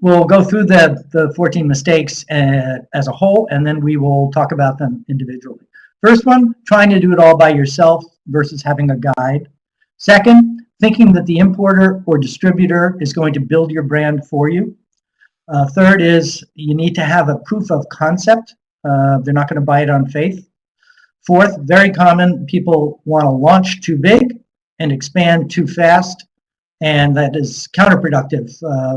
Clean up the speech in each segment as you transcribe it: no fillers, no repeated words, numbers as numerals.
we'll go through the 14 mistakes as a whole, and then we will talk about them individually. First one, trying to do it all by yourself versus having a guide. Second, thinking that the importer or distributor is going to build your brand for you. Third is you need to have a proof of concept. They're not going to buy it on faith. Fourth, very common, people want to launch too big and expand too fast, and that is counterproductive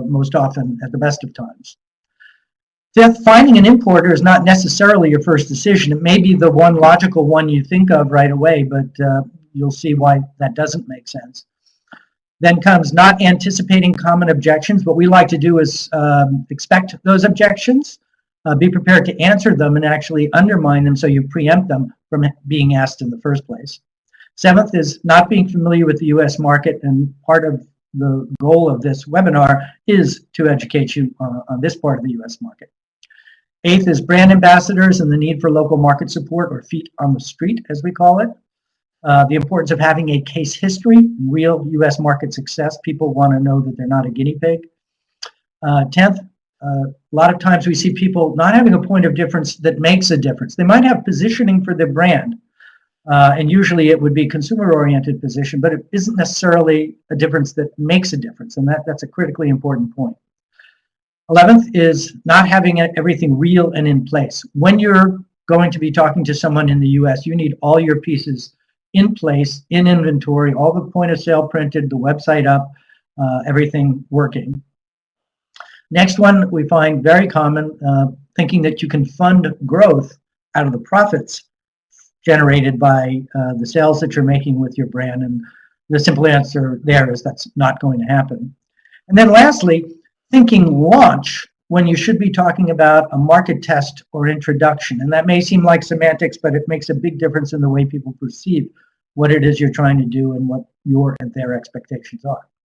most often at the best of times. Fifth, finding an importer is not necessarily your first decision. It may be the one logical one you think of right away, but you'll see why that doesn't make sense. Then comes not anticipating common objections. What we like to do is expect those objections, be prepared to answer them and actually undermine them so you preempt them from being asked in the first place. Seventh is not being familiar with the US market, and part of the goal of this webinar is to educate you on this part of the US market. Eighth is brand ambassadors and the need for local market support, or feet on the street, as we call it. The importance of having a case history, real US market success. People want to know that they're not a guinea pig. 10th, a lot of times we see people not having a point of difference that makes a difference. They might have positioning for their brand, and usually it would be consumer-oriented position, but it isn't necessarily a difference that makes a difference, and that's a critically important point. 11th is not having everything real and in place. When you're going to be talking to someone in the US, you need all your pieces in place, in inventory, all the point of sale printed, the website up, everything working. Next one we find very common, thinking that you can fund growth out of the profits generated by the sales that you're making with your brand. And the simple answer there is that's not going to happen. And then lastly, thinking launch when you should be talking about a market test or introduction. And that may seem like semantics, but it makes a big difference in the way people perceive what it is you're trying to do and what your and their expectations are.